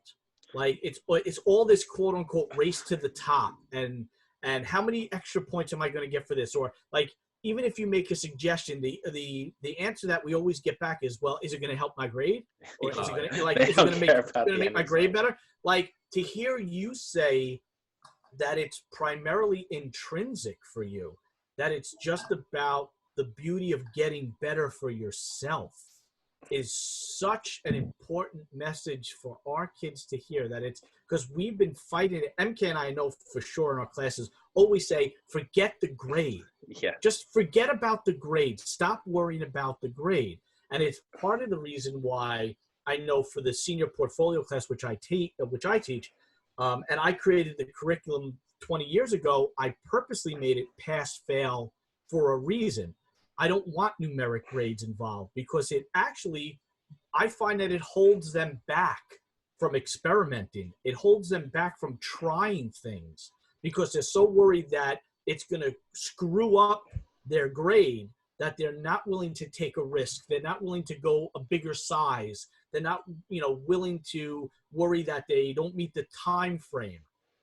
Like it's all this quote unquote race to the top and how many extra points am I going to get for this? Or like, even if you make a suggestion, the answer that we always get back is, well, is it going to help my grade? Or is it going to make my grade better? Like, to hear you say that it's primarily intrinsic for you, that it's just about the beauty of getting better for yourself, is such an important message for our kids to hear. That it's because we've been fighting it. MK and I know for sure in our classes always say, forget the grade. Just forget about the grade. Stop worrying about the grade. And it's part of the reason why I know for the senior portfolio class, which I teach, and I created the curriculum 20 years ago, I purposely made it pass-fail for a reason. I don't want numeric grades involved because it actually, I find that it holds them back from experimenting. It holds them back from trying things because they're so worried that it's going to screw up their grade that they're not willing to take a risk. They're not willing to go a bigger size. They're not, willing to worry that they don't meet the time frame.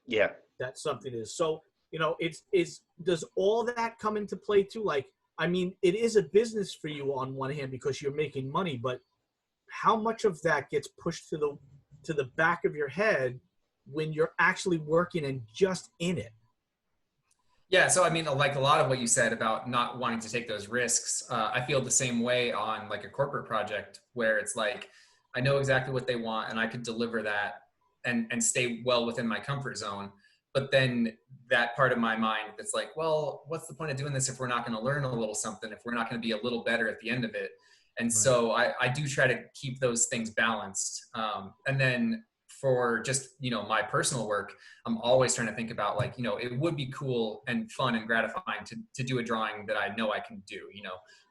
That something is. So, does all that come into play too? Like, I mean, it is a business for you on one hand because you're making money, but how much of that gets pushed to the back of your head when you're actually working and just in it? Yeah, so I mean, like a lot of what you said about not wanting to take those risks, I feel the same way on like a corporate project where it's like, I know exactly what they want and I could deliver that and stay well within my comfort zone. But then that part of my mind that's like, well, what's the point of doing this if we're not going to learn a little something, if we're not going to be a little better at the end of it? And so I do try to keep those things balanced. And then for just, my personal work, I'm always trying to think about like, it would be cool and fun and gratifying to do a drawing that I know I can do.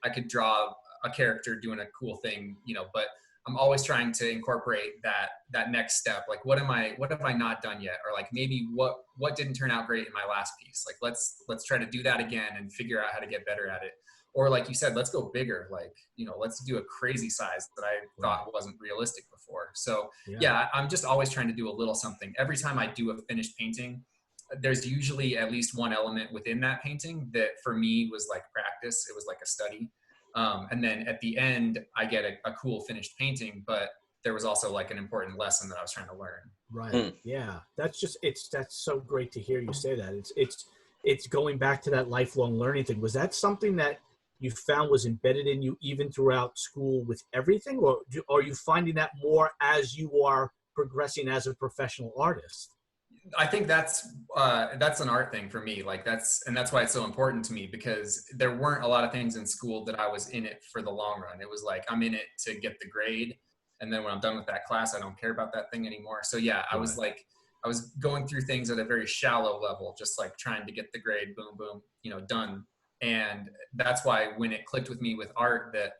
I could draw a character doing a cool thing, but I'm always trying to incorporate that next step. Like, what have I not done yet? Or like maybe what didn't turn out great in my last piece? Like, let's try to do that again and figure out how to get better at it. Or like you said, let's go bigger. Like, let's do a crazy size that I thought wasn't realistic before. So yeah, I'm just always trying to do a little something. Every time I do a finished painting, there's usually at least one element within that painting that for me was like practice. It was like a study. And then at the end, I get a cool finished painting, but there was also like an important lesson that I was trying to learn. Right. Yeah. That's so great to hear you say that. It's going back to that lifelong learning thing. Was that something that you found was embedded in you even throughout school with everything, or are you finding that more as you are progressing as a professional artist? I think that's an art thing for me. Like that's why it's so important to me, because there weren't a lot of things in school that I was in it for the long run. It was like, I'm in it to get the grade. And then when I'm done with that class, I don't care about that thing anymore. So yeah, I was like, I was going through things at a very shallow level, just like trying to get the grade, boom, boom, you know, done. And that's why when it clicked with me with art, that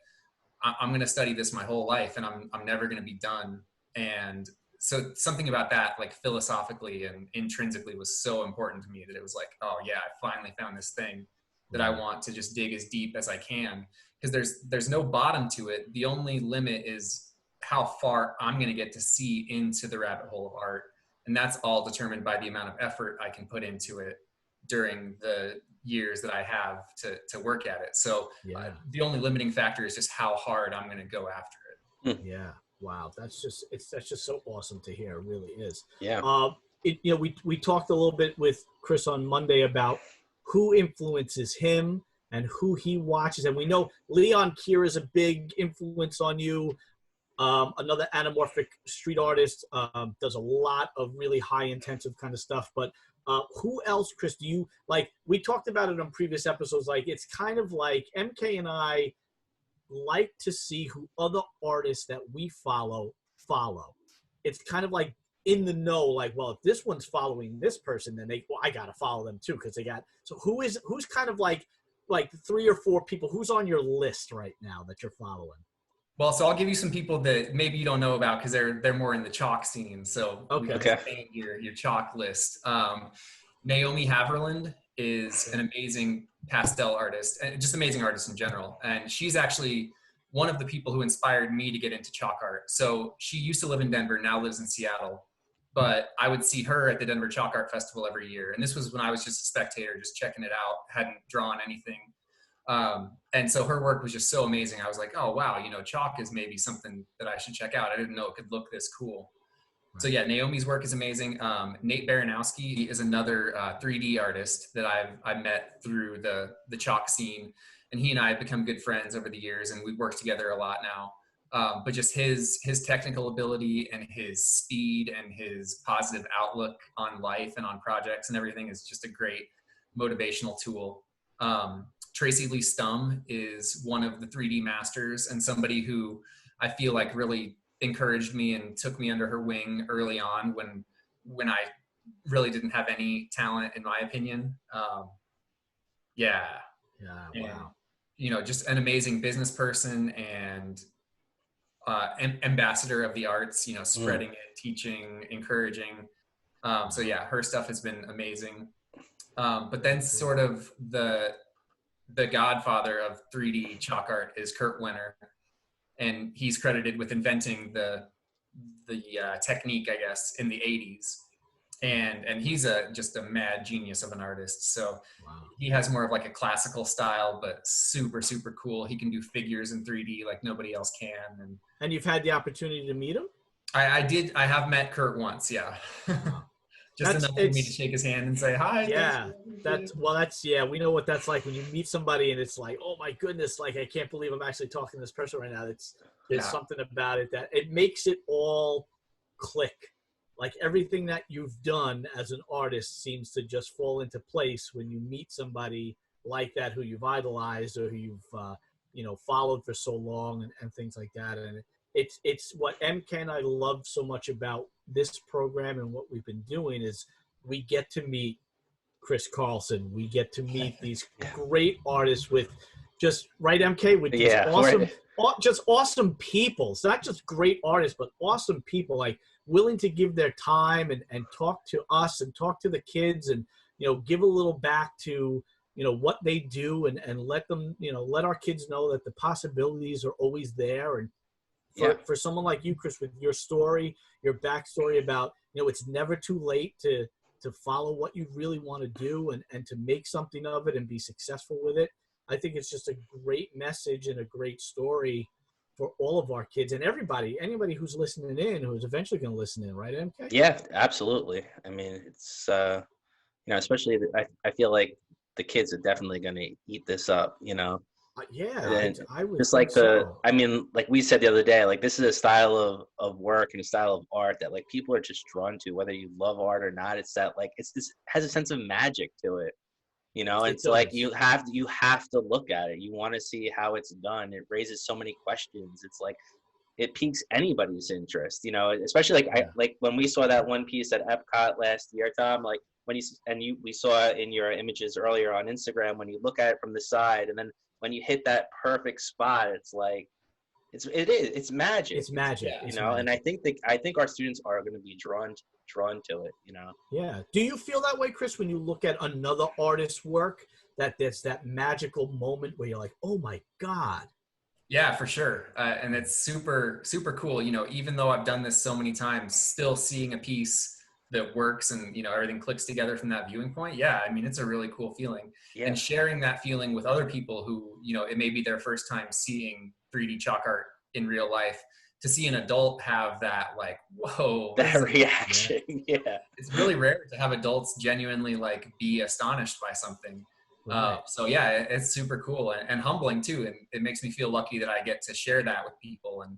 I'm going to study this my whole life and I'm never going to be done. And so something about that, like philosophically and intrinsically, was so important to me that it was like, oh yeah, I finally found this thing that I want to just dig as deep as I can, because there's no bottom to it. The only limit is how far I'm going to get to see into the rabbit hole of art. And that's all determined by the amount of effort I can put into it during the years that I have to work at it. So the only limiting factor is just how hard I'm going to go after it. Yeah. Wow. That's just so awesome to hear. It really is. Yeah. You know, we talked a little bit with Chris on Monday about who influences him and who he watches. And we know Leon Kier is a big influence on you. Another anamorphic street artist, does a lot of really high intensive kind of stuff. But who else, Chris, do you like? We talked about it on previous episodes. Like, it's kind of like MK and I like to see who other artists that we follow. It's kind of like in the know, like, well, if this one's following this person, then I gotta follow them too, because they got. So who's kind of like 3 or 4 people who's on your list right now that you're following? Well, so I'll give you some people that maybe you don't know about because they're more in the chalk scene. So your chalk list. Naomi Haverland is an amazing pastel artist, and just amazing artist in general. And she's actually one of the people who inspired me to get into chalk art. So she used to live in Denver, now lives in Seattle. But I would see her at the Denver Chalk Art Festival every year. And this was when I was just a spectator, just checking it out, hadn't drawn anything. And so her work was just so amazing. I was like, oh, wow, you know, chalk is maybe something that I should check out. I didn't know it could look this cool. Right. So yeah, Naomi's work is amazing. Nate Baranowski is another 3D artist that I met through the chalk scene. And he and I have become good friends over the years, and we've worked together a lot now. But just his technical ability and his speed and his positive outlook on life and on projects and everything is just a great motivational tool. Tracy Lee Stum is one of the 3D masters and somebody who I feel like really encouraged me and took me under her wing early on when I really didn't have any talent, in my opinion. Yeah. And, Wow. you know, just an amazing business person and ambassador of the arts, you know, spreading it, teaching, encouraging. So yeah, her stuff has been amazing. But then sort of the godfather of 3D chalk art is Kurt Wenner, and he's credited with inventing the technique, I guess, in the 80s. And he's just a mad genius of an artist. So he has more of like a classical style, but super, super cool. He can do figures in 3D like nobody else can. And you've had the opportunity to meet him? I did. I have met Kurt once. Yeah. Just enough for me to shake his hand and say hi. Yeah, we know what that's like when you meet somebody and it's like, oh my goodness, like I can't believe I'm actually talking to this person right now. There's something about it that it makes it all click. Like everything that you've done as an artist seems to just fall into place when you meet somebody like that who you've idolized or who you've followed for so long and things like that. And it's what MK and I love so much about this program and what we've been doing is we get to meet Chris Carlson. We get to meet these great artists with just MK with these awesome people. It's not just great artists, but awesome people like willing to give their time and talk to us and talk to the kids and, give a little back to, what they do and let them, let our kids know that the possibilities are always there. And for someone like you, Chris, with your story, your backstory about, it's never too late to follow what you really want to do and to make something of it and be successful with it. I think it's just a great message and a great story for all of our kids and anybody who's listening in, who's eventually going to listen in, right, MK? Yeah, absolutely. I mean, it's, especially I feel like the kids are definitely going to eat this up, I would just think like so. I mean, like we said the other day, like this is a style of work and a style of art that like people are just drawn to, whether you love art or not. It's that like it's this has a sense of magic to it, you know. It It's like does. you have to look at it. You want to see how it's done. It raises so many questions. It's like it piques anybody's interest, you know, especially like like when we saw that one piece at Epcot last year, Tom, like when we saw it in your images earlier on Instagram, when you look at it from the side and then when you hit that perfect spot, it's like it's magic. It's magic, you know. And I think our students are going to be drawn to it, you know. Yeah. Do you feel that way, Chris, when you look at another artist's work, that there's that magical moment where you're like, oh my God? Yeah, for sure. And it's super, super cool. You know, even though I've done this so many times, still seeing a piece that works and, you know, everything clicks together from that viewing point. Yeah, I mean, it's a really cool feeling. Yeah. And sharing that feeling with other people who, you know, it may be their first time seeing 3D chalk art in real life, to see an adult have that, like, whoa. That reaction, yeah. It's really rare to have adults genuinely, like, be astonished by something. Right. So yeah, it's super cool and humbling too. And it makes me feel lucky that I get to share that with people and,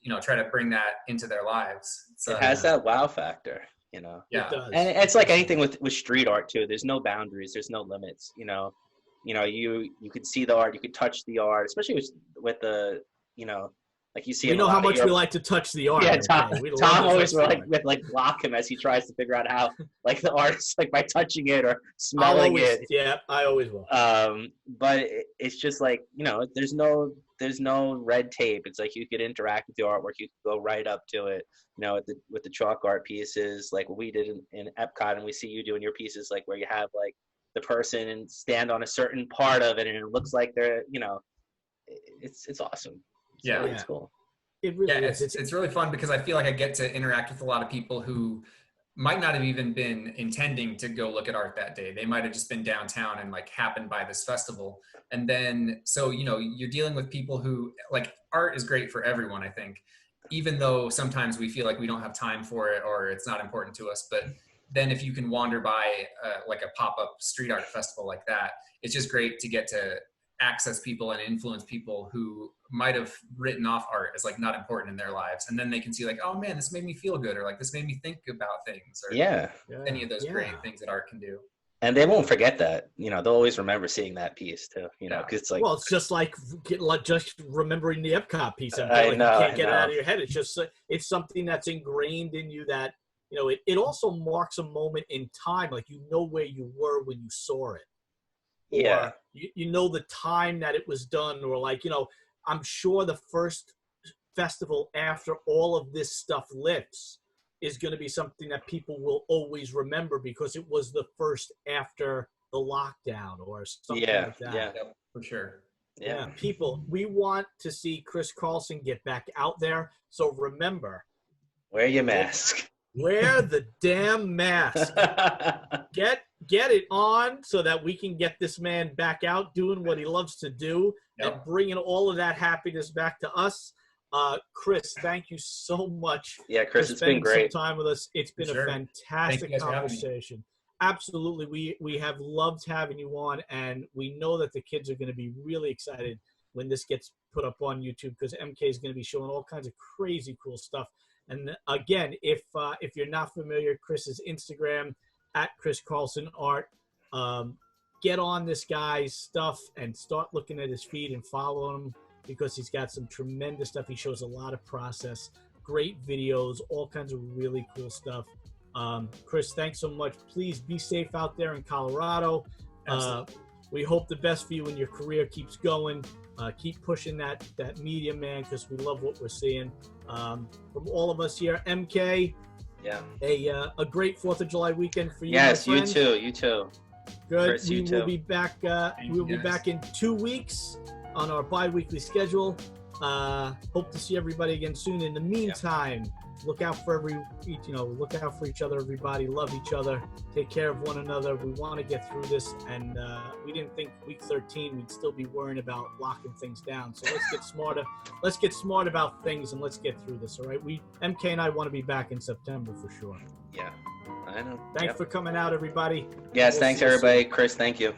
you know, try to bring that into their lives. It has that wow factor, you know? Yeah. It does. And it's like anything with street art too. There's no boundaries. There's no limits, you know? You could see the art, you could touch the art, especially with the, you know, like you see. You know how much we like to touch the art. Yeah, Tom always will like block him as he tries to figure out how, like the artist, like by touching it or smelling it. Yeah, I always will. But it's just like, you know, there's no red tape. It's like you could interact with the artwork. You could go right up to it. You know, with the chalk art pieces, like what we did in Epcot, and we see you doing your pieces, like where you have like the person stand on a certain part of it, and it looks like they're, you know, it's awesome. Yeah, it's cool. It really is. It's really fun because I feel like I get to interact with a lot of people who might not have even been intending to go look at art that day. They might have just been downtown and like happened by this festival. And then, so, you know, you're dealing with people who, like, art is great for everyone, I think, even though sometimes we feel like we don't have time for it or it's not important to us. But then if you can wander by like a pop-up street art festival like that, it's just great to get to access people and influence people who might have written off art as like not important in their lives, and then they can see like, oh man, this made me feel good, or like this made me think about things, or any of those great things that art can do. And they won't forget that, you know, they'll always remember seeing that piece too, you know, because it's like, well, it's just like just remembering the Epcot piece. I know, you can't get it out of your head. It's just, it's something that's ingrained in you that, you know, it also marks a moment in time. Like, you know where you were when you saw it. Yeah. Or you know the time that it was done, or like, you know, I'm sure the first festival after all of this stuff lifts is going to be something that people will always remember because it was the first after the lockdown or something like that. Yeah, for sure. Yeah, people, we want to see Chris Carlson get back out there. So remember, wear your mask. Wear the damn mask. Get it on so that we can get this man back out doing what he loves to do and bringing all of that happiness back to us. Chris, thank you so much. Yeah, Chris, it's been great. Some time with us. It's been a fantastic conversation. Absolutely. We have loved having you on, and we know that the kids are going to be really excited when this gets put up on YouTube, because MK is going to be showing all kinds of crazy cool stuff. And again, if you're not familiar, Chris's Instagram at Chris Carlson Art. Get on this guy's stuff and start looking at his feed and follow him, because he's got some tremendous stuff. He shows a lot of process, great videos, all kinds of really cool stuff. Chris, thanks so much. Please be safe out there in Colorado. We hope the best for you and your career keeps going. Keep pushing that media, man, because we love what we're seeing. From all of us here, MK, a great 4th of July weekend for you. Yes, you too. Good. Chris, we will be back. We'll be back in 2 weeks on our bi-weekly schedule. Hope to see everybody again soon. In the meantime, look out for each other, everybody. Love each other. Take care of one another. We want to get through this, and we didn't think week 13 we'd still be worrying about locking things down. So let's get smarter. Let's get smart about things, and let's get through this. All right. MK and I want to be back in September for sure. Yeah, I know. Thanks for coming out, everybody. Yes, thanks everybody. Chris, thank you.